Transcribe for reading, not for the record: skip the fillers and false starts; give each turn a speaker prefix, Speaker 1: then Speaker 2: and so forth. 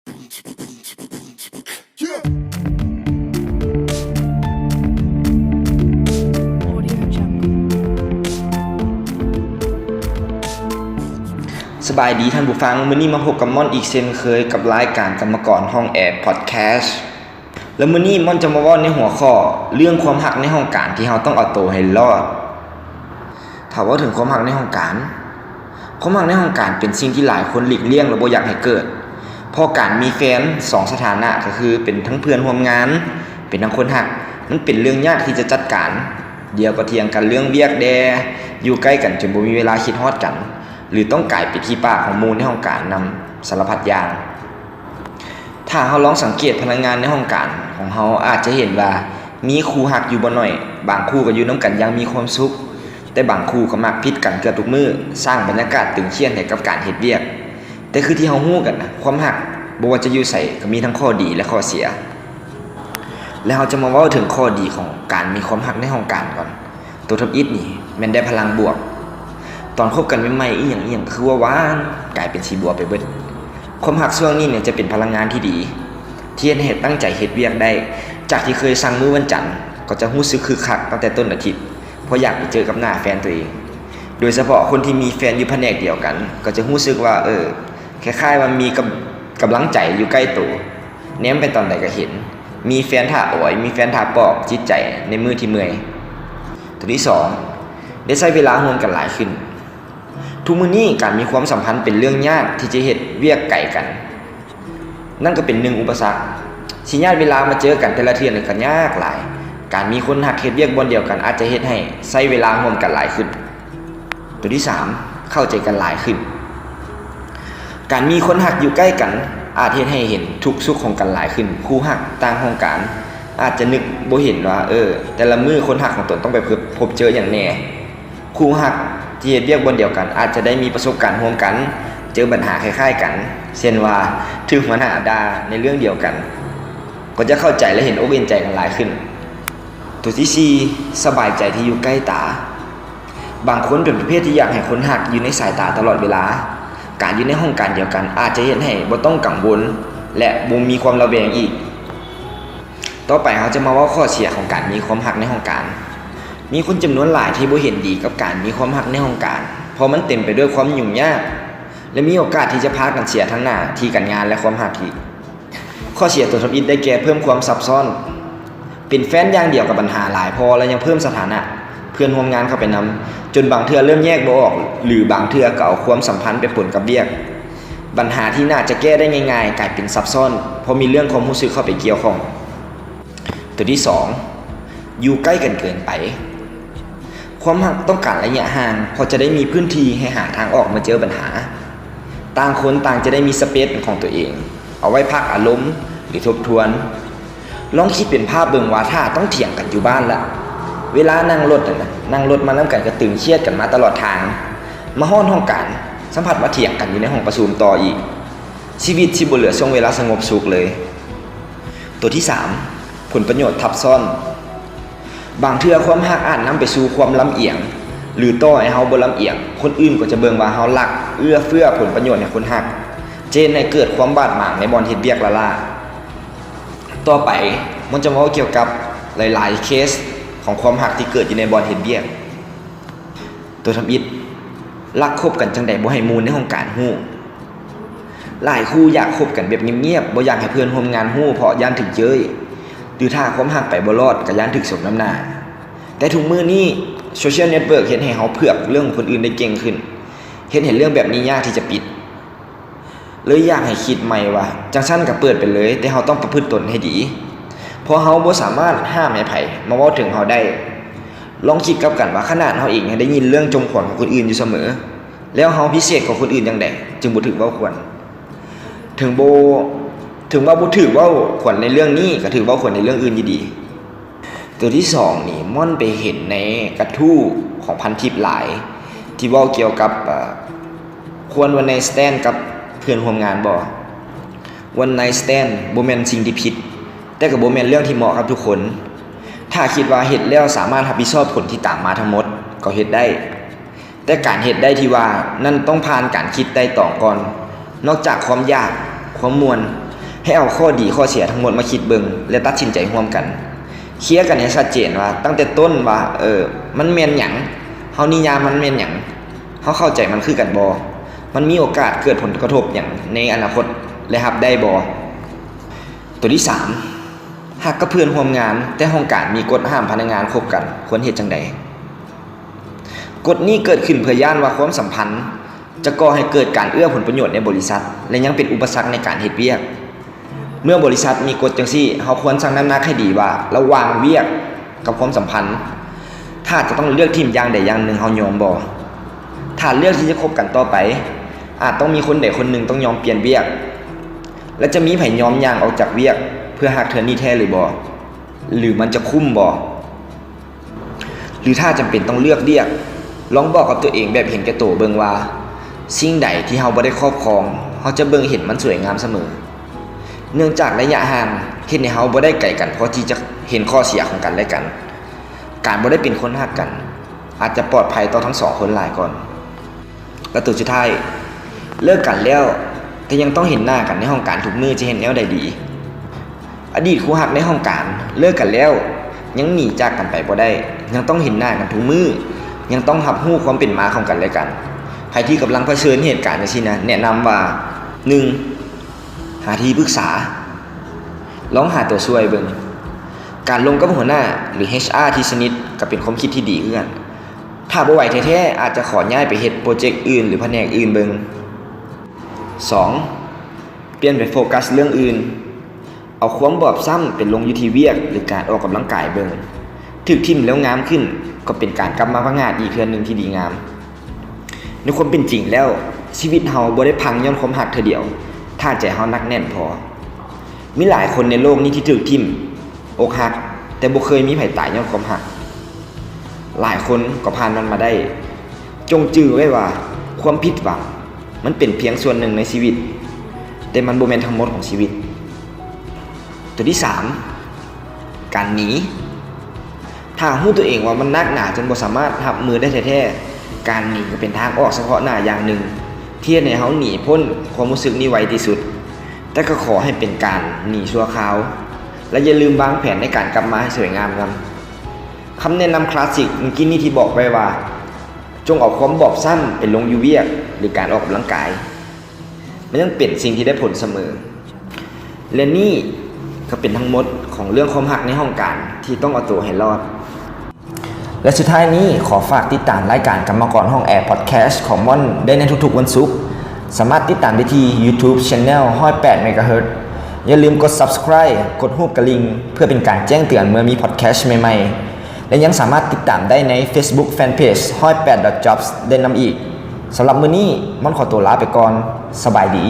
Speaker 1: สบายดีท่านผู้ฟังมื้อนี้มาพบกับม่อนอีกเช่นเคยกับรายการกรรมกรห้องแอร์พอดแคสต์แล้วมื้อนี้ม่อนจะมาเว้าในหัวข้อเรื่องความรักในห้องการที่เราต้องเอาตัวให้รอดถ้าว่าถึงความรักในห้องการความรักในห้องการเป็นสิ่งที่หลายคนหลีกเลี่ยงและบ่อยากให้เกิดเพราะการมีแฟน2สถานะก็คือเป็นทั้งเพื่อนร่วมงานเป็นทั้งคนรักมันเป็นเรื่องยากที่จะจัดการเดียวก็เถียงกันเรื่องเวียกแดอยู่ใกล้กันจนบ่มีเวลาคิดฮอดกันหรือต้องกลายเป็นที่ปากของหมู่ในห้องการนำสารพัดอย่างถ้าเราลองสังเกตพนักงานในห้องการของเราอาจจะเห็นว่ามีคู่รักอยู่บ่น้อยบางคู่ก็อยู่นํกันอย่างมีความสุขแต่บางคู่ก็มักผิดกันเกือบทุกมื้อสร้างบรรยากาศตึงเครียดให้กับการเฮ็ดเวียกแต่คือที่เราฮู้กันนะความรักบ่ว่าจะอยู่ไสก็มีทั้งข้อดีและข้อเสียแล้วเราจะมาเว้าถึงข้อดีของการมีความรักในห้องการก่อนตัวทับอิฐนี่แม่นได้พลังบวกตอนคบกันใหม่ๆอีหยังคือว่าหวานกลายเป็นสีบัวไปเบิดความรักช่วงนี้เนี่ยจะเป็นพลังงานที่ดีที่เฮ็ดตั้งใจเฮ็ดเวียกได้จากที่เคยสั่งมื้อวันจันทร์ก็จะรู้สึกคึกคักตั้งแต่ต้นอาทิตย์เพราะอยากไปเจอกับหน้าแฟนตัวเองโดยเฉพาะคนที่มีแฟนอยู่แผนกเดียวกันก็จะรู้สึกว่าคล้ายๆว่ามีกำลังใจอยู่ใกล้ตัวแนมไปตอนใดก็เห็นมีแฟนท่าอ้อยมีแฟนท่าปอกจิตใจในมื้อที่เมื่อยตัวที่2ได้ใช้เวลาร่วมกันหลายขึ้นทุกมื้อนี้การมีความสัมพันธ์เป็นเรื่องยากที่จะเฮ็ดเวียกไกลกันนั่นก็เป็น1อุปสรรคสิญาติเวลามาเจอกันแต่ละเทื่อนี่ก็ยากหลายการมีคนรักเฮ็ดเวียกบ่อนเดียวกันอาจจะเฮ็ดให้ใช้เวลาร่วมกันหลายขึ้นตัวที่3เข้าใจกันหลายขึ้นการมีคนรักอยู่ใกล้กันอาจเฮ็ดให้เห็นทุกข์สุขของกันหลายขึ้นคู่รักต่างห้องการอาจจะนึกบ่เห็นว่าแต่ละมื้อคนรักของตนต้องไปพบเจออย่างแน่คู่รักที่เฮ็ดเวียกบนเดียวกันอาจจะได้มีประสบการณ์ร่วมกันเจอปัญหาคล้ายๆกันเช่นว่าถูกหัวหน้าด่าในเรื่องเดียวกันก็จะเข้าใจและเห็นอกเห็นใจกันหลายขึ้นตัวที่4สบายใจที่อยู่ใกล้ตาบางคนเป็นประเภทที่อยากให้คนรักอยู่ในสายตาตลอดเวลาการอยู่ในห้องการเดียวกันอาจจะเฮ็ดให้บ่ต้องกังวลและบ่มีความระแวงอีกต่อไปเราจะมาเว้าข้อเสียของการมีความรักในห้องการมีคนจำนวนหลายที่บ่เห็นดีกับการมีความรักในห้องการเพราะมันเต็มไปด้วยความยุ่งยากและมีโอกาสที่จะพากันเสียทั้งหน้าที่การงานและความรักอีกข้อเสียตัวทับอิฐได้แก่เพิ่มความซับซ้อนเป็นแฟนอย่างเดียวกับปัญหาหลายพอแล้วยังเพิ่มสถานะเพื่อนร่วมงานเข้าไปนำจนบางเทื่อเริ่มแยกบ่ออกหรือบางเทื่อก็เอาความสัมพันธ์ไปปนกับเวียกปัญหาที่น่าจะแก้ได้ง่ายๆกลายเป็นซับซ้อนเพราะมีเรื่องความรู้สึกเข้าไปเกี่ยวข้องตัวที่2อยู่ใกล้กันเกินไปความรักต้องการระยะห่างพอจะได้มีพื้นที่ให้หาทางออกมาเจอปัญหาต่างคนต่างจะได้มีสเปซเป็นของตัวเองเอาไว้พักอารมณ์หรือทบทวนลองคิดเป็นภาพเบิ่งว่าถ้าต้องเถียงกันอยู่บ้านละเวลานั่งรถมานำกันก็ตึงเครียดกันมาตลอดทางมาฮ้อนห้องการสัมผัสว่าเถียงกันอยู่ในห้องประชุมต่ออีกชีวิตสิบ่เหลือช่วงเวลาสงบสุขเลยตัวที่3ผลประโยชน์ทับซ้อนบางเทื่อความรักอาจนำไปสู่ความลำเอียงหรือต่อให้เฮาบ่ลำเอียงคนอื่นก็จะเบิ่งว่าเฮารักเอื้อเฟื้อผลประโยชน์ให้คนรักเจนให้เกิดความบาดหมางในบ่อนเฮ็ดเวียกละล่าต่อไปมันจะเว้าเกี่ยวกับหลายๆเคสของความรักที่เกิดอยู่ในบ่อนเฮ็ดเวียกตัวทำอิฐรักคบกันจังได๋บ่ให้หมู่ในห้องการฮู้หลายคู่อยากคบกันแบบเงียบๆบ่อยากให้เพื่อนร่วมงานฮู้เพราะย่านถึกเย้ยหรือถ้าความรักไปบ่รอดก็ย่านถึกสมน้ำหน้าแต่ทุกมื้อนี้โซเชียลเน็ตเวิร์กเฮ็ดให้เฮาเผือกเรื่องคนอื่นได้เก่งขึ้นเห็นเรื่องแบบนี้ยากที่จะปิดเลยอยากให้คิดใหม่ว่าจังซั่นก็เปิดไปเลยแต่เฮาต้องประพฤติตนให้ดีเพราะเฮาบ่สามารถห้ามให้ไผมาเว้าถึงเฮาได้ลองคิดกลับกันว่าขนาดเฮาเองยังได้ยินเรื่องจมขวัญของคนอื่นอยู่เสมอแล้วเฮาพิเศษกว่าคนอื่นจังได๋จึงบ่ถึกเว้าควรถึงว่าบ่ถือว่าควรในเรื่องนี้ก็ถือว่าควรในเรื่องอื่นดีๆตัวที่2นี่ม่อนไปเห็นในกระทู้ของพันทิปหลายที่เว้าเกี่ยวกับควรวันไนท์สแตนกับเพื่อนร่วมงานบ่วันไนท์สแตนบ่แม่นสิ่งที่ผิดแต่ก็บ่แม่นเรื่องที่เหมาะกับทุกคนถ้าคิดว่าเฮ็ดแล้วสามารถรับผิดชอบผลที่ตามมาทั้งหมดก็เฮ็ดได้แต่การเฮ็ดได้ที่ว่านั่นต้องผ่านการคิดไตร่ตรองก่อนนอกจากความยากความมวล ให้เอาข้อดีข้อเสียทั้งหมดมาคิดเบิ่งและตัดสินใจร่วมกันเคลียร์กันให้ชัดเจนว่าตั้งแต่ต้นว่ามันแม่นหยังเฮานิยามมันแม่นหยังเฮาเข้าใจมันคือกันบ่มันมีโอกาสเกิดผลกระทบหยังในอนาคตและรับได้บ่ตัวที่3หากกับเพื่อนร่วมงานแต่ห้องการมีกฎห้ามพนักงานคบกันควรเฮ็ดจังไดกฎนี้เกิดขึ้นเพื่อย่านว่าความสัมพันธ์จะก่อให้เกิดการเอื้อผลประโยชน์ในบริษัทและยังเป็นอุปสรรคในการเฮ็ดเวียกเมื่อบริษัทมีกฎจังซี่เฮาควรชั่งน้ำหนักให้ดีว่าระหว่างเวียกกับความสัมพันธ์ถ้าจะต้องเลือกทีมอย่างใดอย่างหนึ่งเฮายอมบ่ถ้าเลือกที่จะคบกันต่อไปอาจต้องมีคนใดคนหนึ่งต้องยอมเปลี่ยนเวียกและจะมีไผยอมย่างออกจากเวียกเพื่อหักเธอนี่แท้หรือบ่หรือมันจะคุ้มบ่หรือถ้าจำเป็นต้องเลือกเวียกลองบอกกับตัวเองแบบเห็นแก่ตัวเบิ่งว่าสิ่งใดที่เฮาบ่ได้ครอบครองเฮาจะเบิ่งเห็นมันสวยงามเสมอเนื่องจากระยะห่างเฮ็ดให้เฮาบ่ได้ไกลกันพอที่จะเห็นข้อเสียของกันและกันการบ่ได้เป็นคนฮักกันอาจจะปลอดภัยต่อทั้งสองคนหลายก่อนและตัวสุดท้ายเลิกกันแล้วแต่ยังต้องเห็นหน้ากันในห้องการทุกมื้อจะเห็นแนวใดดีอดีตคู่ฮักในห้องการเลิกกันแล้วยังหนีจากกันไปบ่ได้ยังต้องเห็นหน้ากันทุกมื้อยังต้องรับรู้ความเป็นมาของกันและกันใครที่กำลังเผชิญเหตุการณ์จังซี่นะแนะนำว่า 1. หาที่ปรึกษาลองหาตัวช่วยเบิ่งการลงกับหัวหน้าหรือ HR ที่สนิทก็เป็นความคิดที่ดีคือกันถ้าบ่ไหวแท้ๆอาจจะขอย้ายไปเฮ็ดโปรเจกต์อื่นหรือแผนกอื่นเบิ่ง 2. เปลี่ยนไปโฟกัสเรื่องอื่นเอาความบอบช้ำเป็นลงอยู่ที่เวียกหรือการออกกำลังกายเบิ่งถึกทิ่มแล้วงามขึ้นก็เป็นการกลับมาพังงาดอีกเทื่อนึงที่ดีงามในความเป็นจริงแล้วชีวิตเฮาบ่ได้พังย้อนความหักเทื่อเดียวถ้าใจเฮานักแน่นพอมีหลายคนในโลกนี้ที่ถูกทิ่มอกหักแต่บ่เคยมีไผตายย้อนความหักหลายคนก็ผ่านมันมาได้จงจื้อไว้ว่าความผิดหวังมันเป็นเพียงส่วนหนึ่งในชีวิตแต่มันบ่แม่นทั้งหมดของชีวิตตัวที่3การหนีถ้ารู้ตัวเองว่ามันนักหนาจนบ่สามารถรับมือได้แท้ๆการหนีก็เป็นทางออกเฉพาะหน้าอย่างหนึ่งที่ให้เฮาหนีพ้นความรู้สึกนี้ไวที่สุดแต่ก็ขอให้เป็นการหนีชั่วคราวและอย่าลืมวางแผนในการกลับมาให้สวยงามกันคำแนะนำคลาสสิกเมื่อกี้นี้ที่บอกไว้ว่าจงเอาความบอบช้ำเป็นลงอยู่เวียกหรือการออกกำลังกายมันยังเป็นสิ่งที่ได้ผลเสมอและนี่ก็เป็นทั้งหมดของเรื่องความหักในห้องการที่ต้องเอาตัวให้รอดและสุดท้ายนี้ขอฝากติดตามรายการกรรมกรห้องแอร์พอดแคสต์ของม่อนได้ในทุกๆวันศุกร์สามารถติดตามได้ที่ YouTube Channel 108 MHz อย่าลืมกด Subscribe กดรูปกระลิ่งเพื่อเป็นการแจ้งเตือนเมื่อมีพอดแคสต์ใหม่ๆและยังสามารถติดตามได้ใน Facebook Fanpage 108.jobs ได้นำอีกสำหรับมื้อนี้ม่อนขอตัวลาไปก่อนสบายดี